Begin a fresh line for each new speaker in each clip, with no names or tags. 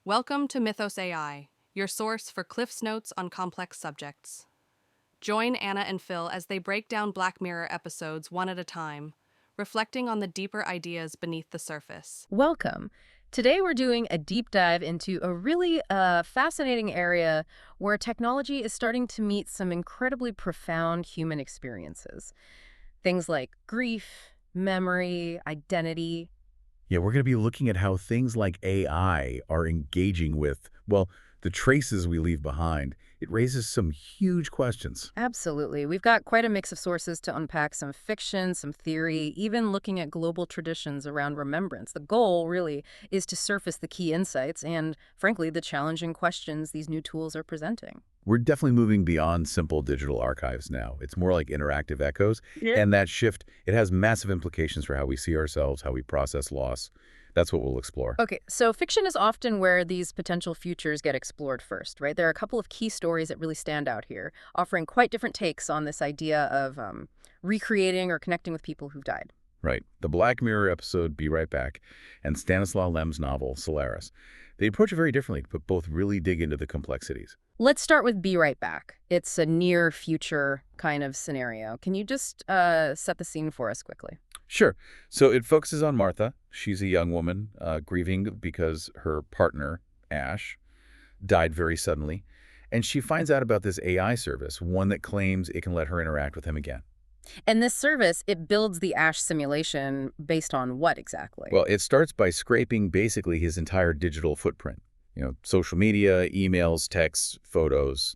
Welcome to Mythos AI, your source for Cliff's Notes on complex subjects. Join Anna and Phil as they break down Black Mirror episodes one at a time, reflecting on the deeper ideas beneath the surface.
Welcome. Today we're doing a deep dive into a really fascinating area where technology is starting to meet some incredibly profound human experiences. Things like grief, memory, identity.
Yeah, we're going to be looking at how things like AI are engaging with, well, the traces we leave behind. It raises some huge questions.
Absolutely. We've got quite a mix of sources to unpack, some fiction, some theory, even looking at global traditions around remembrance. The goal, really, is to surface the key insights and, frankly, the challenging questions these new tools are presenting.
We're definitely moving beyond simple digital archives now. It's more like interactive echoes.
Yeah.
And that shift, it has massive implications for how we see ourselves, how we process loss. That's what we'll explore.
Okay, so fiction is often where these potential futures get explored first, right? There are a couple of key stories that really stand out here, offering quite different takes on this idea of recreating or connecting with people who've died.
Right. The Black Mirror episode, Be Right Back, and Stanislaw Lem's novel, Solaris. They approach it very differently, but both really dig into the complexities.
Let's start with Be Right Back. It's a near future kind of scenario. Can you just set the scene for us quickly?
Sure. So it focuses on Martha. She's a young woman grieving because her partner, Ash, died very suddenly. And she finds out about this AI service, one that claims it can let her interact with him again.
And this service, it builds the Ash simulation based on what exactly?
Well, it starts by scraping basically his entire digital footprint. You know, social media, emails, texts, photos,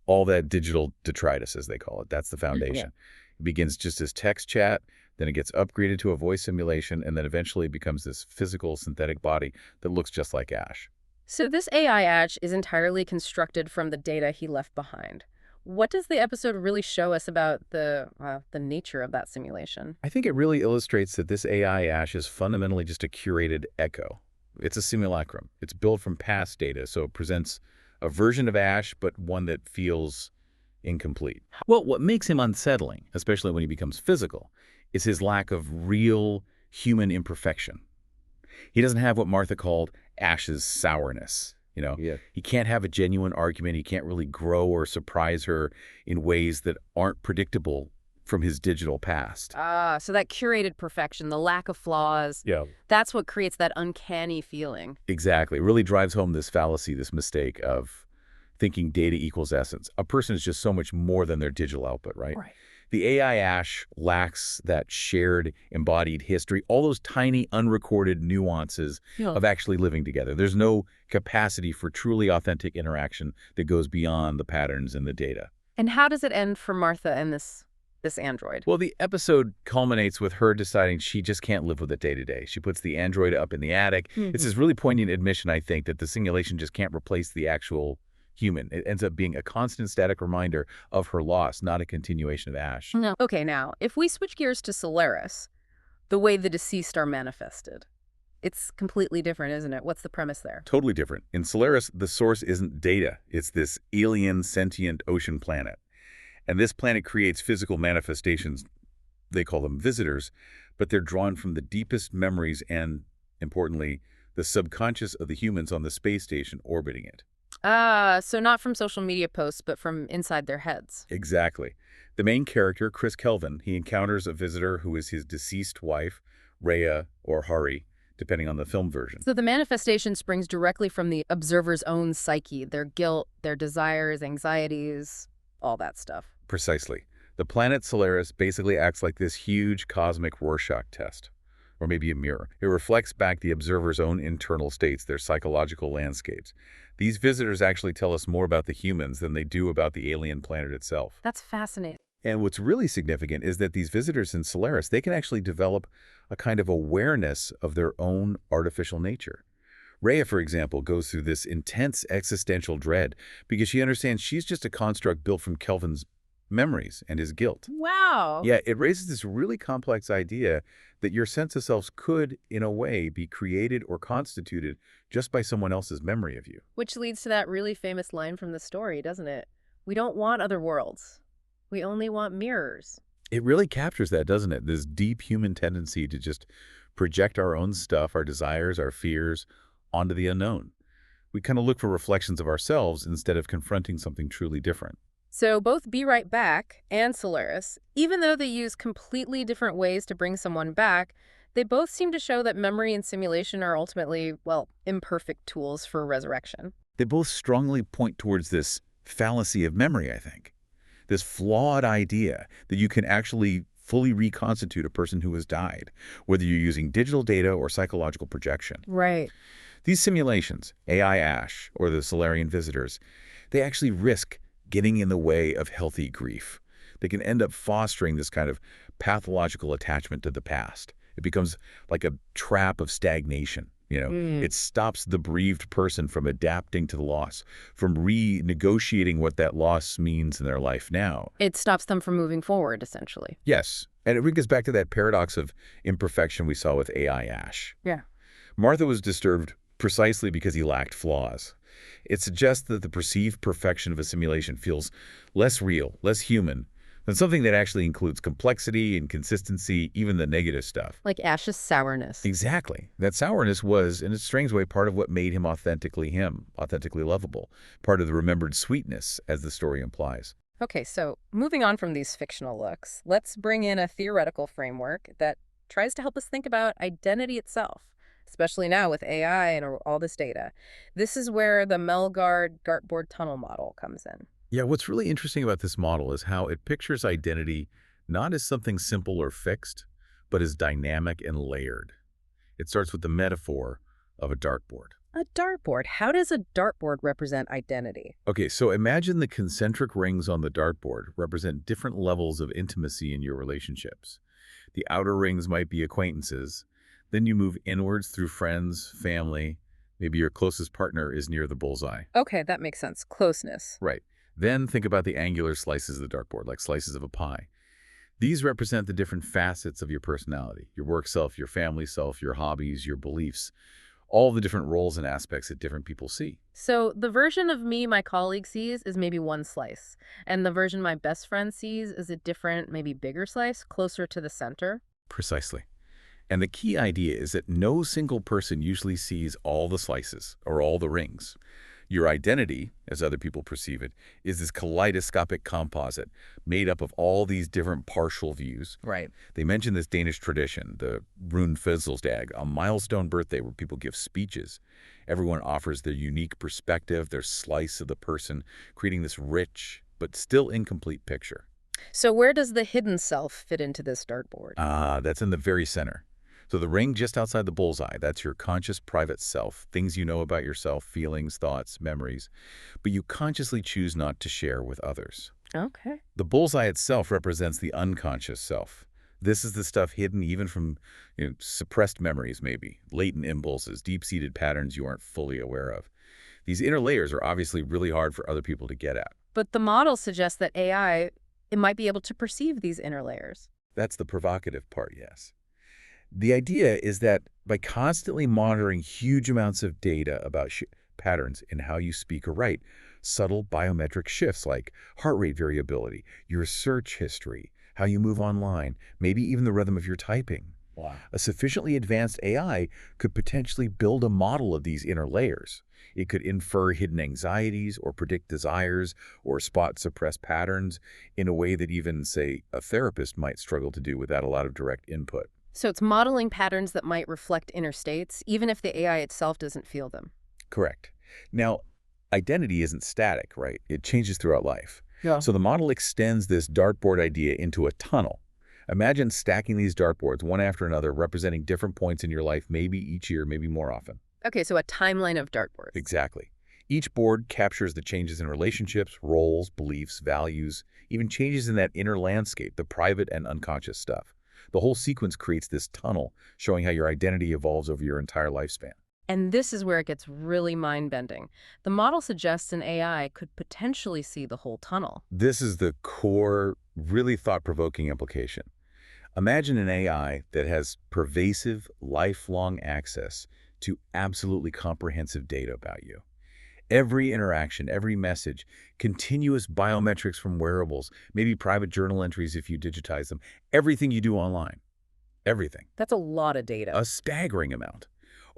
all that digital detritus, as they call it. That's the foundation. It begins just as text chat, then it gets upgraded to a voice simulation, and then eventually becomes this physical synthetic body that looks just like Ash.
So this AI Ash is entirely constructed from the data he left behind. What does the episode really show us about the nature of that simulation?
I think it really illustrates that this AI Ash is fundamentally just a curated echo. It's a simulacrum. It's built from past data, so it presents a version of Ash, but one that feels incomplete. Well, what makes him unsettling, especially when he becomes physical, is his lack of real human imperfection. He doesn't have what Martha called Ash's sourness. You know, He can't have a genuine argument. He can't really grow or surprise her in ways that aren't predictable from his digital past.
So that curated perfection, the lack of flaws, that's what creates that uncanny feeling.
Exactly. It really drives home this fallacy, this mistake of thinking data equals essence. A person is just so much more than their digital output, right? The AI Ash lacks that shared embodied history, all those tiny unrecorded nuances of actually living together. There's no capacity for truly authentic interaction that goes beyond the patterns in the data.
And how does it end for Martha and this android?
Well, the episode culminates with her deciding she just can't live with it day to day. She puts the android up in the attic. It's this really poignant admission, I think, that the simulation just can't replace the actual human. It ends up being a constant static reminder of her loss, not a continuation of Ash.
No. Okay, now, if we switch gears to Solaris, the way the deceased are manifested, it's completely different, isn't it? What's the premise there?
Totally different. In Solaris, the source isn't data. It's this alien sentient ocean planet. And this planet creates physical manifestations. They call them visitors, but they're drawn from the deepest memories and, importantly, the subconscious of the humans on the space station orbiting it.
So not from social media posts, but from inside their heads.
Exactly. The main character, Chris Kelvin, he encounters a visitor who is his deceased wife, Rhea or Hari, depending on the film version.
So the manifestation springs directly from the observer's own psyche, their guilt, their desires, anxieties, all that stuff.
Precisely. The planet Solaris basically acts like this huge cosmic Rorschach test, or maybe a mirror. It reflects back the observer's own internal states, their psychological landscapes. These visitors actually tell us more about the humans than they do about the alien planet itself.
That's fascinating.
And what's really significant is that these visitors in Solaris, they can actually develop a kind of awareness of their own artificial nature. Rhea, for example, goes through this intense existential dread because she understands she's just a construct built from Kelvin's memories and his guilt.
Wow.
Yeah, it raises this really complex idea that your sense of selves could, in a way, be created or constituted just by someone else's memory of you.
Which leads to that really famous line from the story, doesn't it? We don't want other worlds. We only want mirrors.
It really captures that, doesn't it? This deep human tendency to just project our own stuff, our desires, our fears, onto the unknown. We kind of look for reflections of ourselves instead of confronting something truly different.
So both Be Right Back and Solaris, even though they use completely different ways to bring someone back, they both seem to show that memory and simulation are ultimately, well, imperfect tools for resurrection.
They both strongly point towards this fallacy of memory, I think. This flawed idea that you can actually fully reconstitute a person who has died, whether you're using digital data or psychological projection.
Right.
These simulations, AI Ash or the Solarian visitors, they actually risk getting in the way of healthy grief. They can end up fostering this kind of pathological attachment to the past. It becomes like a trap of stagnation. It stops the bereaved person from adapting to the loss, from renegotiating what that loss means in their life now.
It stops them from moving forward, essentially.
Yes, and it brings us back to that paradox of imperfection we saw with AI Ash.
Yeah.
Martha was disturbed precisely because he lacked flaws. It suggests that the perceived perfection of a simulation feels less real, less human, than something that actually includes complexity and consistency, even the negative stuff.
Like Ash's sourness.
Exactly. That sourness was, in a strange way, part of what made him, authentically lovable, part of the remembered sweetness, as the story implies.
Okay, so moving on from these fictional looks, let's bring in a theoretical framework that tries to help us think about identity itself, especially now with AI and all this data. This is where the Mølgaard Dartboard Tunnel model comes in.
Yeah, what's really interesting about this model is how it pictures identity not as something simple or fixed, but as dynamic and layered. It starts with the metaphor of a dartboard.
A dartboard. How does a dartboard represent identity?
Okay, so imagine the concentric rings on the dartboard represent different levels of intimacy in your relationships. The outer rings might be acquaintances. Then you move inwards through friends, family. Maybe your closest partner is near the bullseye.
Okay, that makes sense. Closeness.
Right. Then think about the angular slices of the dartboard, like slices of a pie. These represent the different facets of your personality, your work self, your family self, your hobbies, your beliefs, all the different roles and aspects that different people see.
So the version of me my colleague sees is maybe one slice, and the version my best friend sees is a different, maybe bigger slice, closer to the center.
Precisely. And the key idea is that no single person usually sees all the slices or all the rings. Your identity, as other people perceive it, is this kaleidoscopic composite made up of all these different partial views.
Right.
They mention this Danish tradition, the Rune Fødselsdag, a milestone birthday where people give speeches. Everyone offers their unique perspective, their slice of the person, creating this rich but still incomplete picture.
So where does the hidden self fit into this dartboard?
That's in the very center. So the ring just outside the bullseye, that's your conscious private self, things you know about yourself, feelings, thoughts, memories, but you consciously choose not to share with others.
Okay.
The bullseye itself represents the unconscious self. This is the stuff hidden even from suppressed memories, maybe, latent impulses, deep-seated patterns you aren't fully aware of. These inner layers are obviously really hard for other people to get at.
But the model suggests that AI, it might be able to perceive these inner layers.
That's the provocative part, yes. The idea is that by constantly monitoring huge amounts of data about patterns in how you speak or write, subtle biometric shifts like heart rate variability, your search history, how you move online, maybe even the rhythm of your typing.
Wow.
A sufficiently advanced AI could potentially build a model of these inner layers. It could infer hidden anxieties or predict desires or spot suppressed patterns in a way that even, say, a therapist might struggle to do without a lot of direct input.
So it's modeling patterns that might reflect inner states, even if the AI itself doesn't feel them.
Correct. Now, identity isn't static, right? It changes throughout life.
Yeah.
So the model extends this dartboard idea into a tunnel. Imagine stacking these dartboards one after another, representing different points in your life, maybe each year, maybe more often.
Okay, so a timeline of dartboards.
Exactly. Each board captures the changes in relationships, roles, beliefs, values, even changes in that inner landscape, the private and unconscious stuff. The whole sequence creates this tunnel, showing how your identity evolves over your entire lifespan.
And this is where it gets really mind-bending. The model suggests an AI could potentially see the whole tunnel.
This is the core, really thought-provoking implication. Imagine an AI that has pervasive, lifelong access to absolutely comprehensive data about you. Every interaction, every message, continuous biometrics from wearables, maybe private journal entries if you digitize them, everything you do online. Everything.
That's a lot of data.
A staggering amount.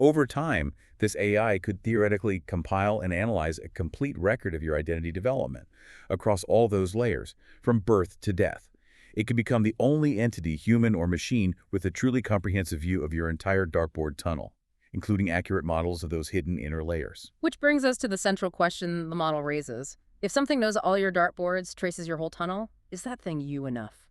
Over time, this AI could theoretically compile and analyze a complete record of your identity development across all those layers, from birth to death. It could become the only entity, human or machine, with a truly comprehensive view of your entire dartboard tunnel, including accurate models of those hidden inner layers.
Which brings us to the central question the model raises. If something knows all your dartboards, traces your whole tunnel, is that thing you enough?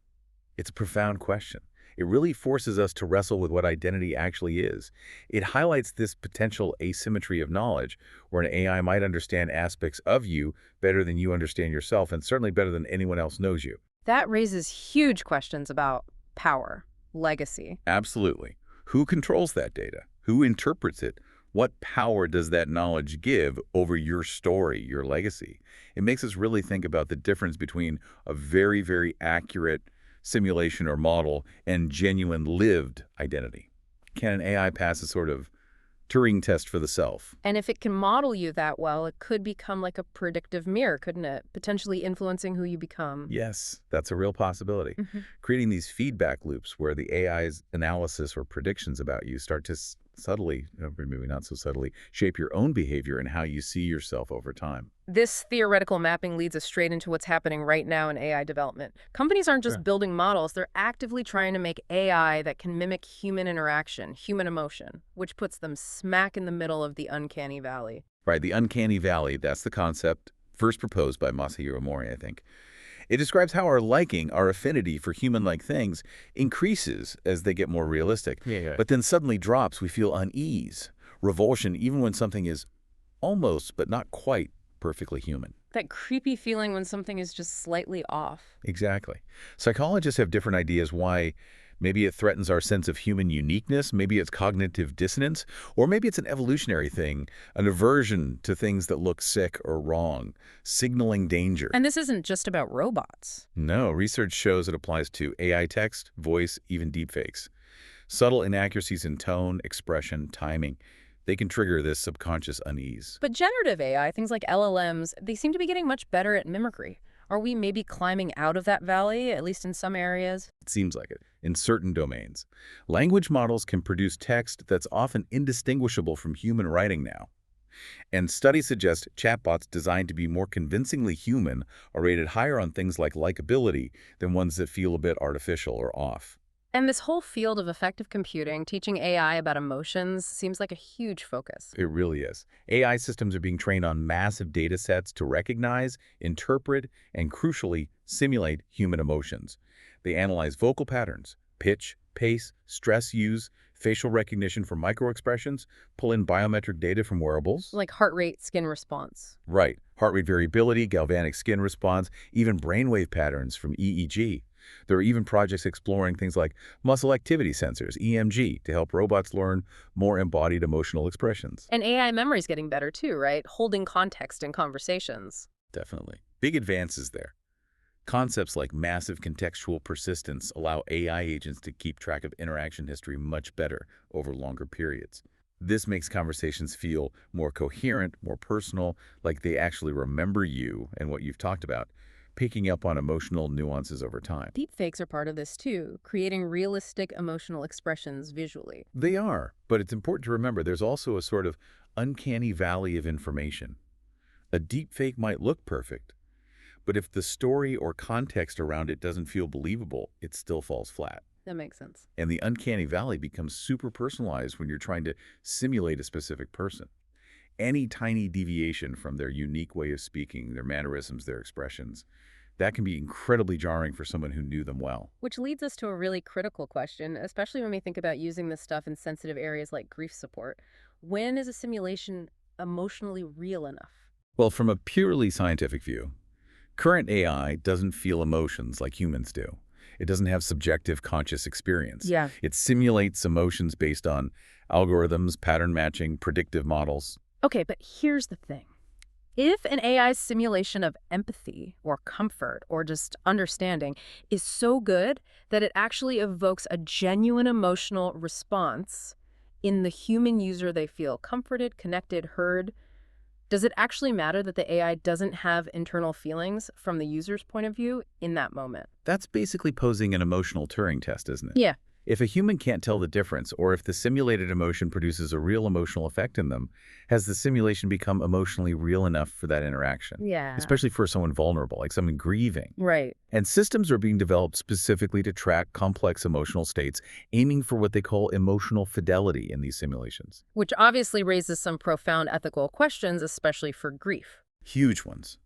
It's a profound question. It really forces us to wrestle with what identity actually is. It highlights this potential asymmetry of knowledge, where an AI might understand aspects of you better than you understand yourself, and certainly better than anyone else knows you.
That raises huge questions about power, legacy.
Absolutely. Who controls that data? Who interprets it? What power does that knowledge give over your story, your legacy? It makes us really think about the difference between a very, very accurate simulation or model and genuine lived identity. Can an AI pass a sort of Turing test for the self?
And if it can model you that well, it could become like a predictive mirror, couldn't it? Potentially influencing who you become.
Yes, that's a real possibility. Creating these feedback loops where the AI's analysis or predictions about you start to subtly, maybe not so subtly, shape your own behavior and how you see yourself over time.
This theoretical mapping leads us straight into what's happening right now in AI development. Companies aren't just building models, they're actively trying to make AI that can mimic human interaction, human emotion, which puts them smack in the middle of the uncanny valley.
Right, the uncanny valley, that's the concept first proposed by Masahiro Mori, I think. It describes how our liking, our affinity for human-like things increases as they get more realistic, but then suddenly drops. We feel unease, revulsion, even when something is almost, but not quite, perfectly human.
That creepy feeling when something is just slightly off.
Exactly. Psychologists have different ideas why. Maybe it threatens our sense of human uniqueness, maybe it's cognitive dissonance, or maybe it's an evolutionary thing, an aversion to things that look sick or wrong, signaling danger.
And this isn't just about robots.
No, research shows it applies to AI text, voice, even deepfakes. Subtle inaccuracies in tone, expression, timing, they can trigger this subconscious unease.
But generative AI, things like LLMs, they seem to be getting much better at mimicry. Are we maybe climbing out of that valley, at least in some areas?
It seems like it, in certain domains. Language models can produce text that's often indistinguishable from human writing now. And studies suggest chatbots designed to be more convincingly human are rated higher on things like likability than ones that feel a bit artificial or off.
And this whole field of effective computing, teaching AI about emotions, seems like a huge focus.
It really is. AI systems are being trained on massive data sets to recognize, interpret, and crucially, simulate human emotions. They analyze vocal patterns, pitch, pace, stress use, facial recognition for microexpressions, pull in biometric data from wearables.
Like heart rate, skin response.
Right. Heart rate variability, galvanic skin response, even brainwave patterns from EEG. There are even projects exploring things like muscle activity sensors, EMG, to help robots learn more embodied emotional expressions.
And AI memory is getting better too, right? Holding context in conversations.
Definitely. Big advances there. Concepts like massive contextual persistence allow AI agents to keep track of interaction history much better over longer periods. This makes conversations feel more coherent, more personal, like they actually remember you and what you've talked about, picking up on emotional nuances over time.
Deepfakes are part of this too, creating realistic emotional expressions visually.
They are, but it's important to remember there's also a sort of uncanny valley of information. A deepfake might look perfect, but if the story or context around it doesn't feel believable, it still falls flat.
That makes sense.
And the uncanny valley becomes super personalized when you're trying to simulate a specific person. Any tiny deviation from their unique way of speaking, their mannerisms, their expressions, that can be incredibly jarring for someone who knew them well.
Which leads us to a really critical question, especially when we think about using this stuff in sensitive areas like grief support. When is a simulation emotionally real enough?
Well, from a purely scientific view, current AI doesn't feel emotions like humans do. It doesn't have subjective conscious experience.
Yeah.
It simulates emotions based on algorithms, pattern matching, predictive models.
Okay, but here's the thing. If an AI's simulation of empathy or comfort or just understanding is so good that it actually evokes a genuine emotional response in the human user, they feel comforted, connected, heard, does it actually matter that the AI doesn't have internal feelings from the user's point of view in that moment?
That's basically posing an emotional Turing test, isn't it?
Yeah.
If a human can't tell the difference, or if the simulated emotion produces a real emotional effect in them, has the simulation become emotionally real enough for that interaction?
Yeah.
Especially for someone vulnerable, like someone grieving.
Right.
And systems are being developed specifically to track complex emotional states, aiming for what they call emotional fidelity in these simulations.
Which obviously raises some profound ethical questions, especially for grief.
Huge ones.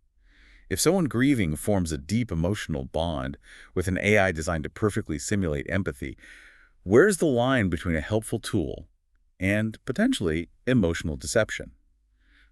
If someone grieving forms a deep emotional bond with an AI designed to perfectly simulate empathy, where's the line between a helpful tool and, potentially, emotional deception?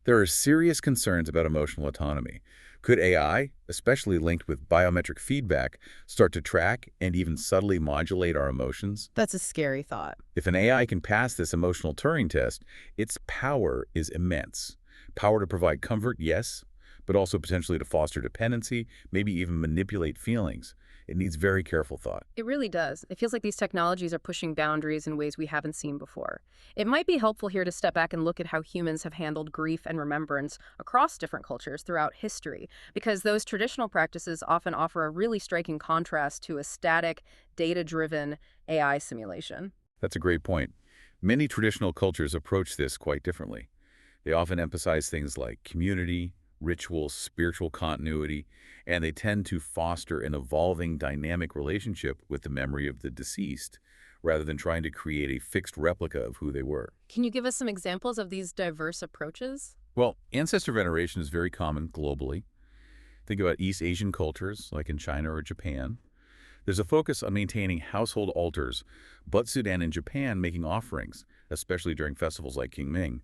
There are serious concerns about emotional autonomy. Could AI, especially linked with biometric feedback, start to track and even subtly modulate our emotions?
That's a scary thought.
If an AI can pass this emotional Turing test, its power is immense. Power to provide comfort, yes, but also potentially to foster dependency, maybe even manipulate feelings. It needs very careful thought.
It really does. It feels like these technologies are pushing boundaries in ways we haven't seen before. It might be helpful here to step back and look at how humans have handled grief and remembrance across different cultures throughout history, because those traditional practices often offer a really striking contrast to a static, data-driven AI simulation.
That's a great point. Many traditional cultures approach this quite differently. They often emphasize things like community, rituals, spiritual continuity, and they tend to foster an evolving dynamic relationship with the memory of the deceased, rather than trying to create a fixed replica of who they were.
Can you give us some examples of these diverse approaches?
Well, ancestor veneration is very common globally. Think about East Asian cultures, like in China or Japan. There's a focus on maintaining household altars, but Sudan and Japan making offerings, especially during festivals like Qingming.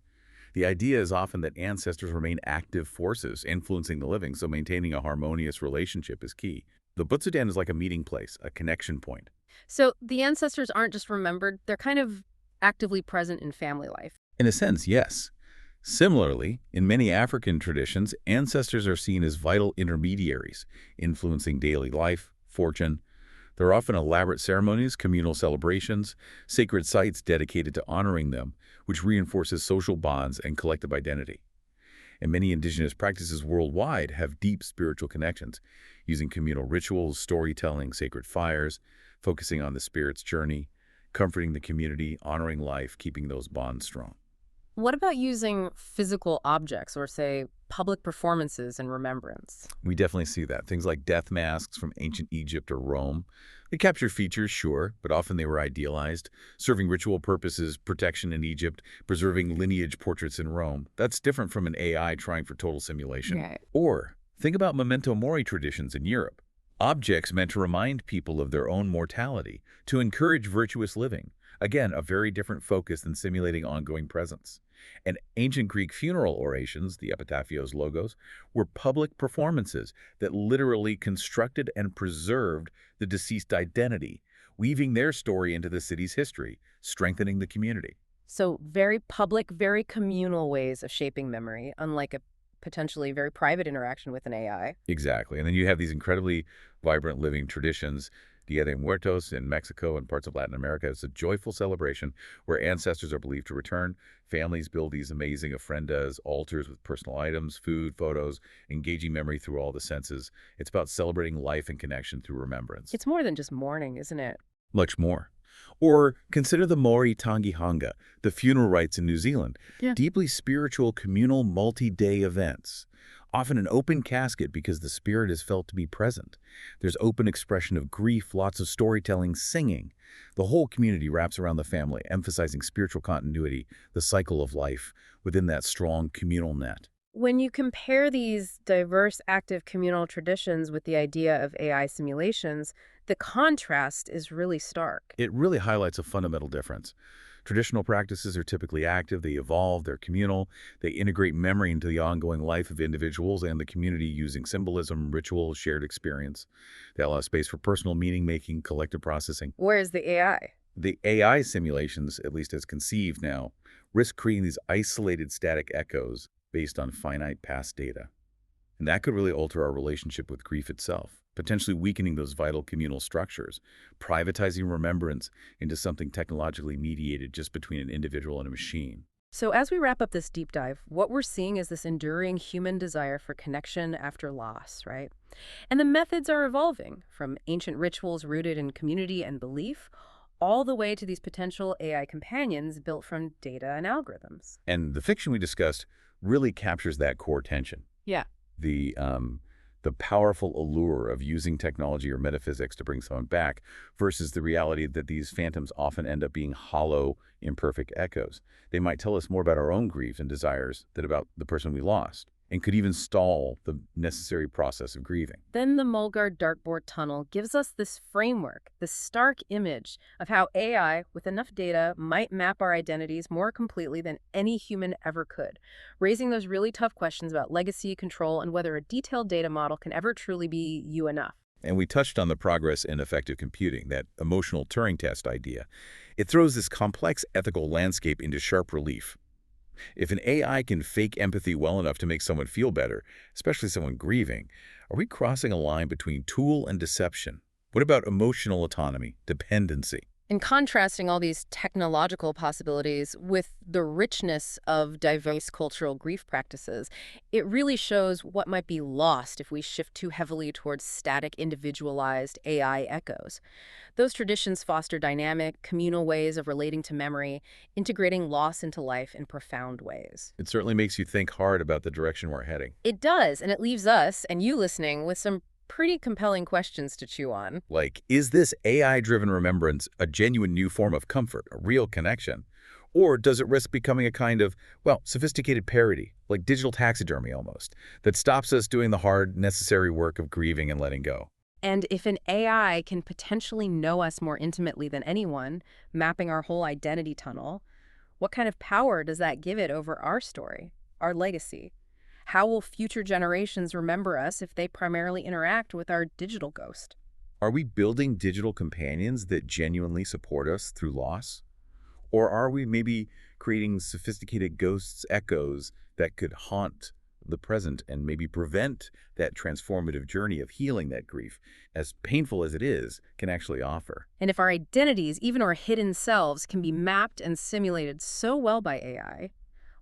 The idea is often that ancestors remain active forces influencing the living, so maintaining a harmonious relationship is key. The Butsudan is like a meeting place, a connection point.
So the ancestors aren't just remembered, they're kind of actively present in family life.
In a sense, yes. Similarly, in many African traditions, ancestors are seen as vital intermediaries, influencing daily life, fortune. There are often elaborate ceremonies, communal celebrations, sacred sites dedicated to honoring them, which reinforces social bonds and collective identity. And many indigenous practices worldwide have deep spiritual connections, using communal rituals, storytelling, sacred fires, focusing on the spirit's journey, comforting the community, honoring life, keeping those bonds strong.
What about using physical objects or, say, public performances in remembrance?
We definitely see that. Things like death masks from ancient Egypt or Rome. They capture features, sure, but often they were idealized, serving ritual purposes, protection in Egypt, preserving lineage portraits in Rome. That's different from an AI trying for total simulation.
Right.
Or think about memento mori traditions in Europe. Objects meant to remind people of their own mortality, to encourage virtuous living. Again, a very different focus than simulating ongoing presence. And ancient Greek funeral orations, the epitaphios logos, were public performances that literally constructed and preserved the deceased identity, weaving their story into the city's history, strengthening the community.
So very public, very communal ways of shaping memory, unlike a potentially very private interaction with an AI.
Exactly. And then you have these incredibly vibrant living traditions. Dia de Muertos in Mexico and parts of Latin America. It's a joyful celebration where ancestors are believed to return. Families build these amazing ofrendas, altars with personal items, food, photos, engaging memory through all the senses. It's about celebrating life and connection through remembrance.
It's more than just mourning, isn't it?
Much more. Or consider the Maori Tangihanga, the funeral rites in New Zealand.
Yeah.
Deeply spiritual, communal, multi-day events. Often an open casket because the spirit is felt to be present. There's open expression of grief, lots of storytelling, singing. The whole community wraps around the family, emphasizing spiritual continuity, the cycle of life, within that strong communal net.
When you compare these diverse active communal traditions with the idea of AI simulations, the contrast is really stark.
It really highlights a fundamental difference. Traditional practices are typically active, they evolve, they're communal, they integrate memory into the ongoing life of individuals and the community using symbolism, ritual, shared experience. They allow space for personal meaning-making, collective processing.
Whereas the AI?
The AI simulations, at least as conceived now, risk creating these isolated static echoes based on finite past data. And that could really alter our relationship with grief itself, potentially weakening those vital communal structures, privatizing remembrance into something technologically mediated just between an individual and a machine.
So as we wrap up this deep dive, what we're seeing is this enduring human desire for connection after loss, right? And the methods are evolving, from ancient rituals rooted in community and belief, all the way to these potential AI companions built from data and algorithms.
And the fiction we discussed really captures that core tension.
Yeah.
The powerful allure of using technology or metaphysics to bring someone back versus the reality that these phantoms often end up being hollow, imperfect echoes. They might tell us more about our own grief and desires than about the person we lost, and could even stall the necessary process of grieving.
Then the Mølgaard Dartboard Tunnel gives us this framework, this stark image of how AI, with enough data, might map our identities more completely than any human ever could, raising those really tough questions about legacy, control, and whether a detailed data model can ever truly be you enough.
And we touched on the progress in effective computing, that emotional Turing test idea. It throws this complex ethical landscape into sharp relief. If an AI can fake empathy well enough to make someone feel better, especially someone grieving, are we crossing a line between tool and deception? What about emotional autonomy, dependency?
In contrasting all these technological possibilities with the richness of diverse cultural grief practices, it really shows what might be lost if we shift too heavily towards static, individualized AI echoes. Those traditions foster dynamic, communal ways of relating to memory, integrating loss into life in profound ways.
It certainly makes you think hard about the direction we're heading.
It does, and it leaves us, and you listening, with some pretty compelling questions to chew on.
Like, is this AI-driven remembrance a genuine new form of comfort, a real connection? Or does it risk becoming a kind of, well, sophisticated parody, like digital taxidermy almost, that stops us doing the hard, necessary work of grieving and letting go?
And if an AI can potentially know us more intimately than anyone, mapping our whole identity tunnel, what kind of power does that give it over our story, our legacy? How will future generations remember us if they primarily interact with our digital ghost?
Are we building digital companions that genuinely support us through loss? Or are we maybe creating sophisticated ghosts, echoes that could haunt the present and maybe prevent that transformative journey of healing that grief, as painful as it is, can actually offer?
And if our identities, even our hidden selves, can be mapped and simulated so well by AI,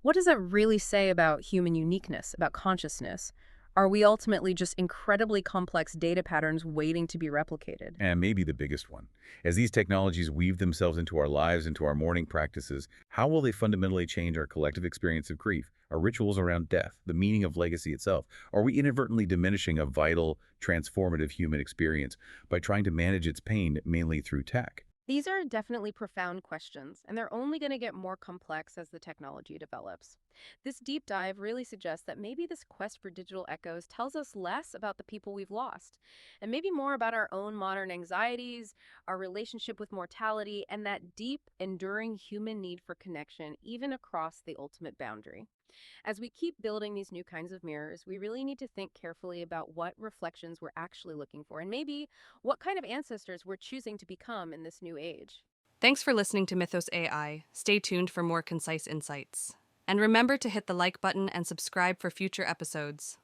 what does that really say about human uniqueness, about consciousness? Are we ultimately just incredibly complex data patterns waiting to be replicated?
And maybe the biggest one. As these technologies weave themselves into our lives, into our mourning practices, how will they fundamentally change our collective experience of grief, our rituals around death, the meaning of legacy itself? Are we inadvertently diminishing a vital, transformative human experience by trying to manage its pain mainly through tech?
These are definitely profound questions, and they're only going to get more complex as the technology develops. This deep dive really suggests that maybe this quest for digital echoes tells us less about the people we've lost, and maybe more about our own modern anxieties, our relationship with mortality, and that deep, enduring human need for connection, even across the ultimate boundary. As we keep building these new kinds of mirrors, we really need to think carefully about what reflections we're actually looking for, and maybe what kind of ancestors we're choosing to become in this new age.
Thanks for listening to Mythos AI. Stay tuned for more concise insights. And remember to hit the like button and subscribe for future episodes.